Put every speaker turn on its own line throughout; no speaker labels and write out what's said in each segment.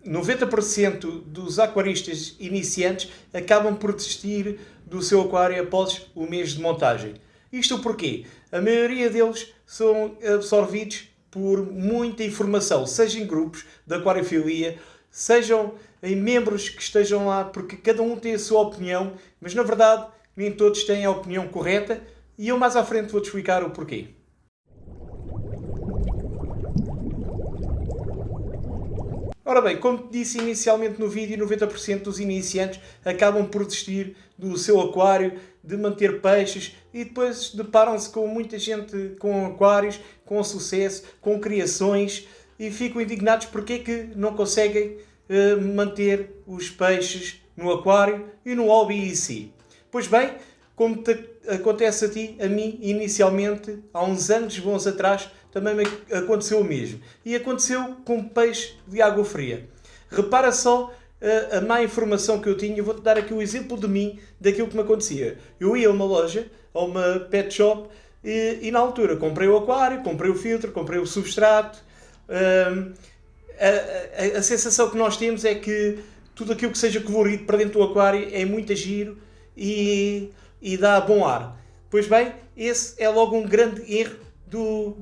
90% dos aquaristas iniciantes acabam por desistir do seu aquário após o mês de montagem. Isto porquê? A maioria deles são absorvidos por muita informação, seja em grupos de aquariofilia, sejam em membros que estejam lá, porque cada um tem a sua opinião, mas na verdade nem todos têm a opinião correta, e eu mais à frente vou-te explicar o porquê. Ora bem, como disse inicialmente no vídeo, 90% dos iniciantes acabam por desistir do seu aquário, de manter peixes, e depois deparam-se com muita gente com aquários, com sucesso, com criações, e ficam indignados porque é que não conseguem manter os peixes no aquário e no hobby em si. Pois bem, como acontece a ti, a mim, inicialmente, há uns anos bons atrás, também me aconteceu o mesmo. E aconteceu com peixe de água fria. Repara só a má informação que eu tinha. Vou-te dar aqui o exemplo de mim, daquilo que me acontecia. Eu ia a uma loja, a uma pet shop, e na altura comprei o aquário, comprei o filtro, comprei o substrato. A sensação que nós temos é que tudo aquilo que seja colorido para dentro do aquário é muito giro e dá bom ar. Pois bem, esse é logo um grande erro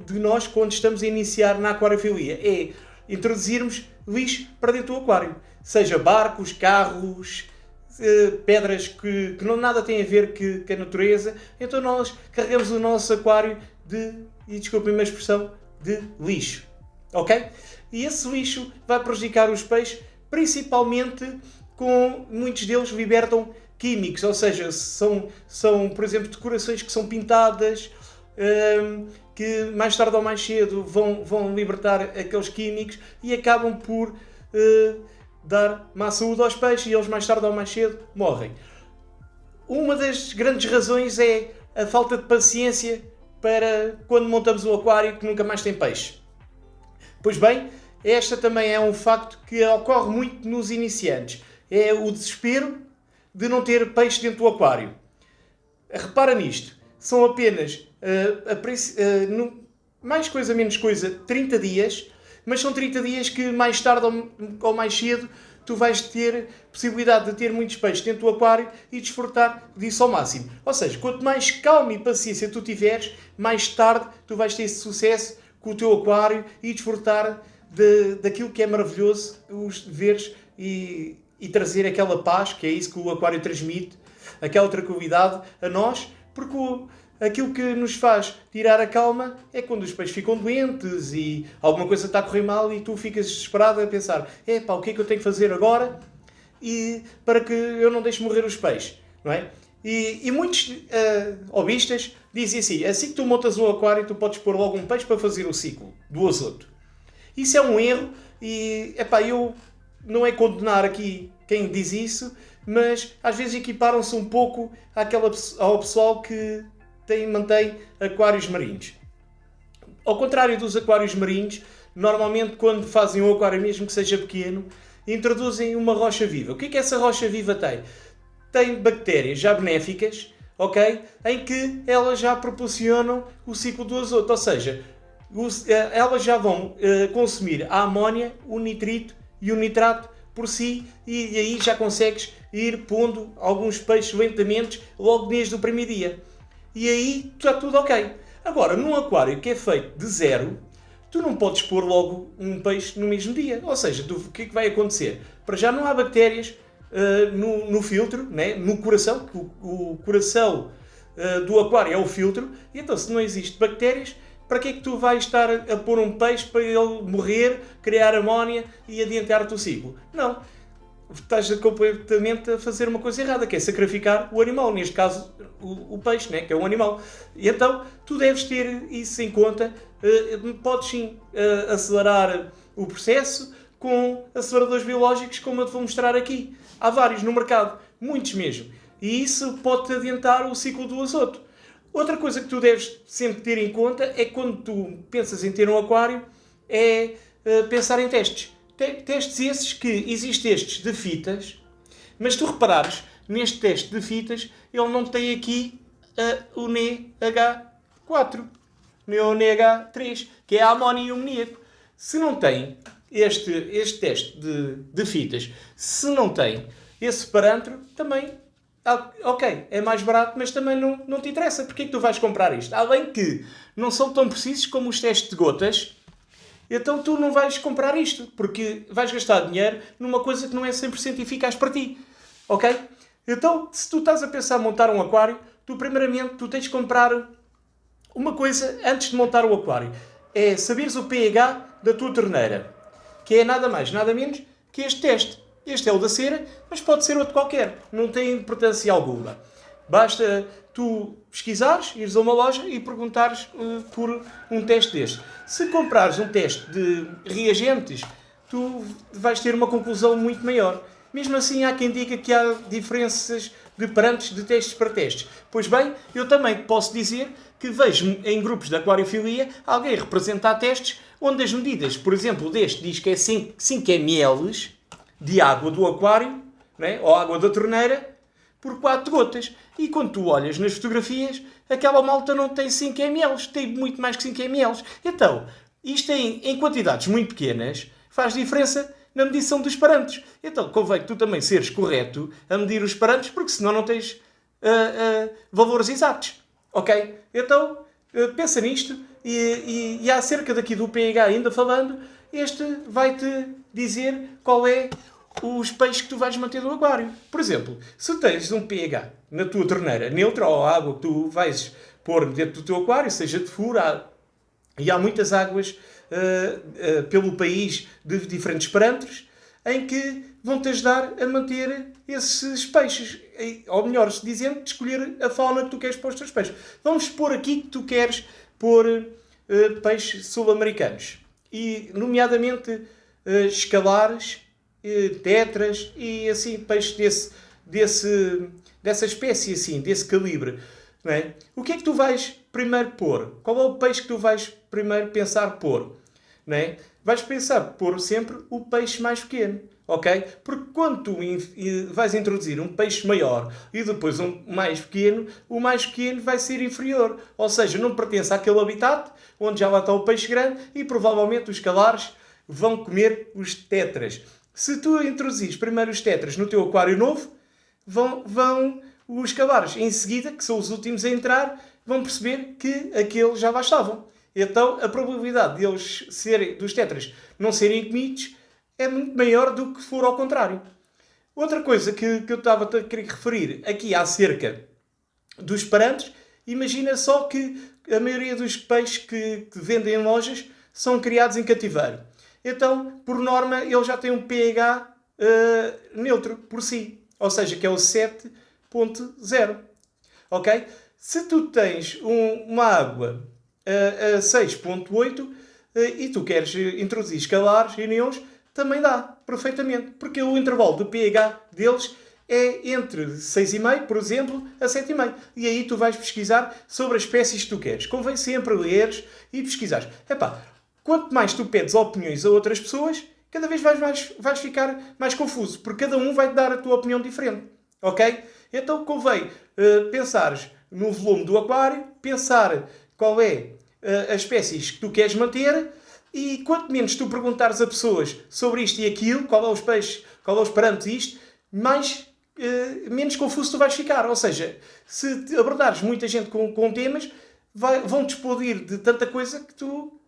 de nós quando estamos a iniciar na aquariofilia. É introduzirmos lixo para dentro do aquário. Seja barcos, carros, pedras que não nada têm a ver com a natureza. Então nós carregamos o nosso aquário e desculpem-me a expressão, de lixo. Ok? E esse lixo vai prejudicar os peixes, principalmente com muitos deles libertam químicos, ou seja, são por exemplo, decorações que são pintadas, que mais tarde ou mais cedo vão libertar aqueles químicos e acabam por dar má saúde aos peixes, e eles mais tarde ou mais cedo morrem. Uma das grandes razões é a falta de paciência para quando montamos um aquário que nunca mais tem peixe. Pois bem, esta também é um facto que ocorre muito nos iniciantes. É o desespero de não ter peixe dentro do aquário. Repara nisto. São apenas, mais coisa menos coisa, 30 dias, mas são 30 dias que mais tarde ou mais cedo tu vais ter possibilidade de ter muitos peixes dentro do aquário e desfrutar disso ao máximo. Ou seja, quanto mais calma e paciência tu tiveres, mais tarde tu vais ter esse sucesso com o teu aquário e desfrutar daquilo que é maravilhoso, os veres e trazer aquela paz, que é isso que o aquário transmite, aquela tranquilidade a nós, porque aquilo que nos faz tirar a calma é quando os peixes ficam doentes e alguma coisa está a correr mal e tu ficas desesperado a pensar: o que é que eu tenho que fazer agora para que eu não deixe morrer os peixes, não é? E muitos hobbyistas dizem assim que tu montas um aquário, tu podes pôr logo um peixe para fazer o ciclo do azoto. Isso é um erro e, eu não é condenar aqui quem diz isso, mas às vezes equiparam-se um pouco ao pessoal que mantém aquários marinhos. Ao contrário dos aquários marinhos, normalmente quando fazem um aquário, mesmo que seja pequeno, introduzem uma rocha viva. O que é que essa rocha viva tem? Tem bactérias já benéficas, ok? Em que elas já proporcionam o ciclo do azoto, ou seja, elas já vão consumir a amónia, o nitrito e o nitrato por si, e aí já consegues ir pondo alguns peixes lentamente logo desde o primeiro dia. E aí está tudo ok. Agora, num aquário que é feito de zero, tu não podes pôr logo um peixe no mesmo dia. Ou seja, o que é que vai acontecer? Para já não há bactérias no filtro, né? No coração, que o coração do aquário é o filtro, e então se não existe bactérias, para que é que tu vais estar a pôr um peixe para ele morrer, criar amónia e adiantar-te o ciclo? Não. Estás completamente a fazer uma coisa errada, que é sacrificar o animal, neste caso o peixe, né? Que é um animal. E então tu deves ter isso em conta. Podes sim acelerar o processo com aceleradores biológicos, como eu te vou mostrar aqui. Há vários no mercado, muitos mesmo. E isso pode-te adiantar o ciclo do azoto. Outra coisa que tu deves sempre ter em conta é que quando tu pensas em ter um aquário, é pensar em testes. Testes esses que existem estes de fitas, mas tu reparares, neste teste de fitas, ele não tem aqui o NH4, nem o NH3, que é a amónia e o amoníaco. Se não tem, este teste de fitas, se não tem esse parâmetro, também, ok, é mais barato, mas também não te interessa. Porquê é que tu vais comprar isto? Além que não são tão precisos como os testes de gotas, então tu não vais comprar isto, porque vais gastar dinheiro numa coisa que não é 100% eficaz para ti. Ok? Então, se tu estás a pensar em montar um aquário, primeiramente tens de comprar uma coisa antes de montar o aquário. É saberes o pH da tua torneira, que é nada mais, nada menos que este teste. Este é o da cera, mas pode ser outro qualquer. Não tem importância alguma. Basta tu pesquisares, ires a uma loja e perguntares por um teste deste. Se comprares um teste de reagentes, tu vais ter uma conclusão muito maior. Mesmo assim, há quem diga que há diferenças de parâmetros de testes para testes. Pois bem, eu também posso dizer que vejo em grupos de aquariofilia alguém representar testes onde as medidas, por exemplo, deste diz que é 5 ml de água do aquário, né, ou água da torneira, por 4 gotas. E quando tu olhas nas fotografias, aquela malta não tem 5 ml, tem muito mais que 5 ml. Então, isto em quantidades muito pequenas faz diferença na medição dos parâmetros. Então, convém que tu também seres correto a medir os parâmetros, porque senão não tens valores exatos. Ok? Então, pensa nisto e acerca daqui do pH ainda falando, este vai-te dizer qual é os peixes que tu vais manter no aquário. Por exemplo, se tens um pH na tua torneira neutra ou a água que tu vais pôr dentro do teu aquário, seja de furo, e há muitas águas pelo país de diferentes parâmetros, em que vão-te ajudar a manter esses peixes. Ou melhor, dizendo, de escolher a fauna que tu queres para os teus peixes. Vamos supor aqui que tu queres pôr peixes sul-americanos. E, nomeadamente, escalares, tetras e assim, peixes dessa espécie, assim, desse calibre. Não é? O que é que tu vais primeiro pôr? Qual é o peixe que tu vais primeiro pensar pôr? Não é? Vais pensar pôr sempre o peixe mais pequeno. Ok? Porque quando tu vais introduzir um peixe maior e depois um mais pequeno, o mais pequeno vai ser inferior. Ou seja, não pertence àquele habitat onde já lá está o peixe grande e provavelmente os calares vão comer os tetras. Se tu introduzires primeiro os tetras no teu aquário novo, vão os calares em seguida, que são os últimos a entrar, vão perceber que aqueles já lá estavam. Então a probabilidade de eles dos tetras não serem comidos é muito maior do que for ao contrário. Outra coisa que eu estava a querer referir aqui acerca dos parâmetros, imagina só que a maioria dos peixes que vendem em lojas são criados em cativeiro. Então, por norma, ele já tem um pH neutro por si. Ou seja, que é o 7.0. Ok? Se tu tens uma água a 6.8 e tu queres introduzir escalares e neons, também dá, perfeitamente. Porque o intervalo do pH deles é entre 6,5, por exemplo, a 7,5. E aí tu vais pesquisar sobre as espécies que tu queres. Convém sempre leres e pesquisares. Quanto mais tu pedes opiniões a outras pessoas, cada vez vais ficar mais confuso. Porque cada um vai te dar a tua opinião diferente. Ok? Então convém pensares no volume do aquário, pensar qual é as espécies que tu queres manter. E quanto menos tu perguntares a pessoas sobre isto e aquilo, qual é os peixes, qual é os parâmetros disto, menos confuso tu vais ficar. Ou seja, se abordares muita gente com temas, vão-te explodir de tanta coisa que tu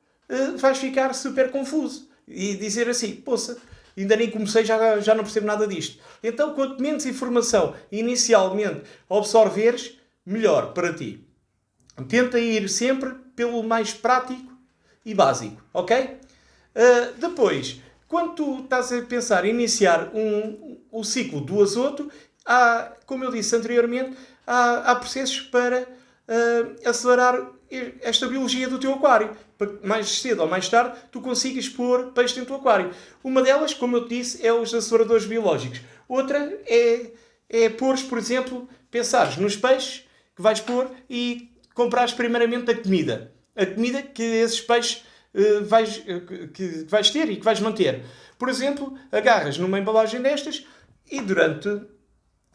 vais ficar super confuso. E dizer assim, poça, ainda nem comecei, já não percebo nada disto. Então, quanto menos informação inicialmente absorveres, melhor para ti. Tenta ir sempre pelo mais prático e básico, ok? Depois, quando tu estás a pensar em iniciar o ciclo do azoto, como eu disse anteriormente, há processos para acelerar esta biologia do teu aquário. Para que mais cedo ou mais tarde tu consigas pôr peixe dentro do aquário. Uma delas, como eu te disse, é os aceleradores biológicos. Outra é pôres, por exemplo, pensares nos peixes que vais pôr e comprares primeiramente a comida. A comida que esses peixes que vais ter e que vais manter. Por exemplo, agarras numa embalagem destas e durante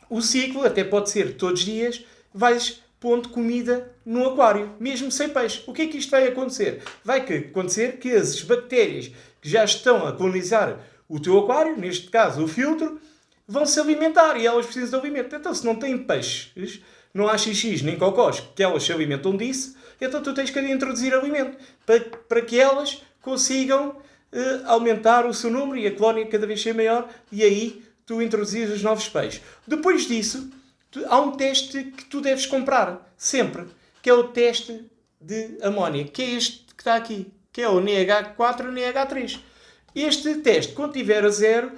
o ciclo, até pode ser todos os dias, vais pondo comida no aquário, mesmo sem peixe. O que é que isto vai acontecer? Vai acontecer que as bactérias que já estão a colonizar o teu aquário, neste caso o filtro, vão se alimentar e elas precisam de alimento. Então, se não têm peixes, não há xixis nem cocós que elas se alimentam disso, então tu tens que introduzir alimento para que elas consigam aumentar o seu número e a colónia cada vez ser maior, e aí tu introduzis os novos peixes. Depois disso, há um teste que tu deves comprar sempre, que é o teste de amónia, que é este que está aqui, que é o NH4 e NH3. Este teste, quando tiver a 0,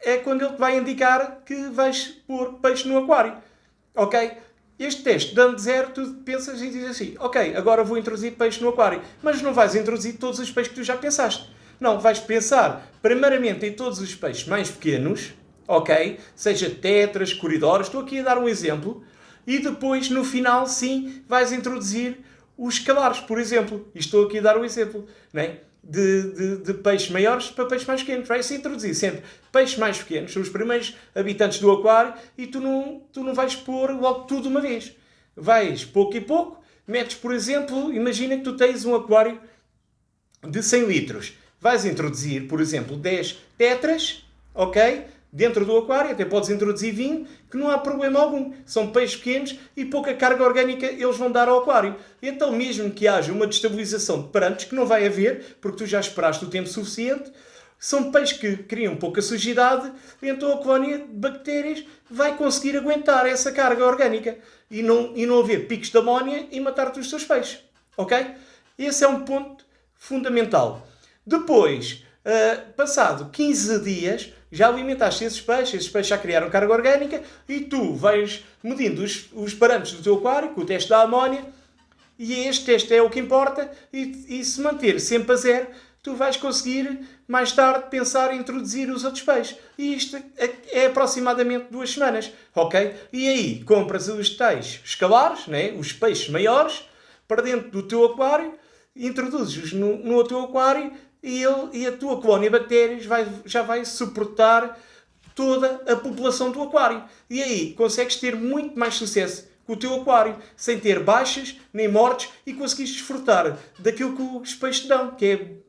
é quando ele te vai indicar que vais pôr peixe no aquário. Ok? Este teste, dando 0, tu pensas e dizes assim, ok, agora vou introduzir peixe no aquário. Mas não vais introduzir todos os peixes que tu já pensaste. Não, vais pensar primeiramente em todos os peixes mais pequenos, ok? Seja tetras, coridores, estou aqui a dar um exemplo. E depois, no final, sim, vais introduzir os calares, por exemplo. E estou aqui a dar um exemplo, né? De peixes maiores para peixes mais pequenos. Vai-se introduzir sempre peixes mais pequenos, são os primeiros habitantes do aquário, e tu não vais pôr logo tudo de uma vez. Vais pouco e pouco, metes, por exemplo, imagina que tu tens um aquário de 100 litros. Vais introduzir, por exemplo, 10 tetras, ok? Dentro do aquário, até podes introduzir 20, que não há problema algum. São peixes pequenos e pouca carga orgânica eles vão dar ao aquário. Então, mesmo que haja uma destabilização de parantes, que não vai haver, porque tu já esperaste o tempo suficiente, são peixes que criam pouca sujidade, então a colónia de bactérias vai conseguir aguentar essa carga orgânica e não haver picos de amónia e matar-te os teus peixes. Ok? Esse é um ponto fundamental. Depois, passado 15 dias, já alimentaste esses peixes já criaram carga orgânica e tu vais medindo os parâmetros do teu aquário com o teste da amónia, e este teste é o que importa, e se manter sempre a 0, tu vais conseguir mais tarde pensar em introduzir os outros peixes. E isto é aproximadamente 2 semanas, ok? E aí compras os tais escalares, né? Os peixes maiores, para dentro do teu aquário, introduzes-os no teu aquário, e a tua colónia de bactérias já vai suportar toda a população do aquário. E aí consegues ter muito mais sucesso com o teu aquário, sem ter baixas nem mortes, e conseguires desfrutar daquilo que os peixes te dão, que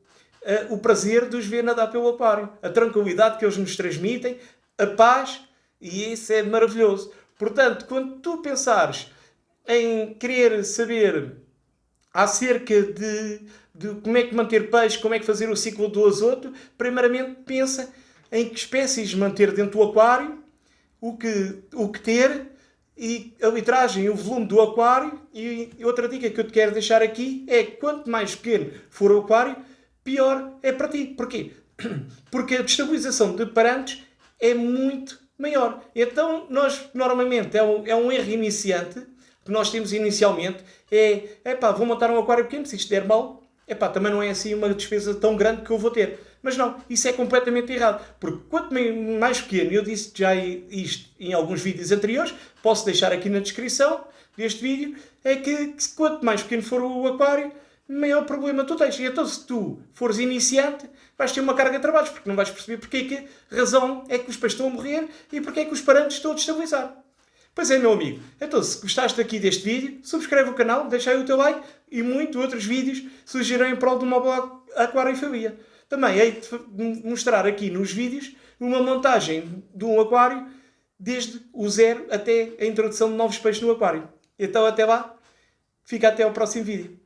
é o prazer de os ver nadar pelo aquário, a tranquilidade que eles nos transmitem, a paz, e isso é maravilhoso. Portanto, quando tu pensares em querer saber acerca de como é que manter peixe, como é que fazer o ciclo do azoto, primeiramente pensa em que espécies manter dentro do aquário, o que ter, e a litragem e o volume do aquário. E outra dica que eu te quero deixar aqui é: quanto mais pequeno for o aquário, pior é para ti. Porquê? Porque a destabilização de parantes é muito maior. Então, nós, normalmente, é um erro iniciante que nós temos inicialmente, vou montar um aquário pequeno, se isto der mal, também não é assim uma despesa tão grande que eu vou ter. Mas não, isso é completamente errado. Porque quanto mais pequeno, eu disse já isto em alguns vídeos anteriores, posso deixar aqui na descrição deste vídeo, é que quanto mais pequeno for o aquário, maior problema tu tens. E então, se tu fores iniciante, vais ter uma carga de trabalhos, porque não vais perceber porque é que razão é que os peixes estão a morrer e porque é que os parâmetros estão a destabilizar. Pois é, meu amigo. Então, se gostaste aqui deste vídeo, subscreve o canal, deixa aí o teu like, e muitos outros vídeos surgirão em prol de uma boa aquariofobia. Também hei de mostrar aqui nos vídeos uma montagem de um aquário desde o 0 até a introdução de novos peixes no aquário. Então, até lá, fica até ao próximo vídeo.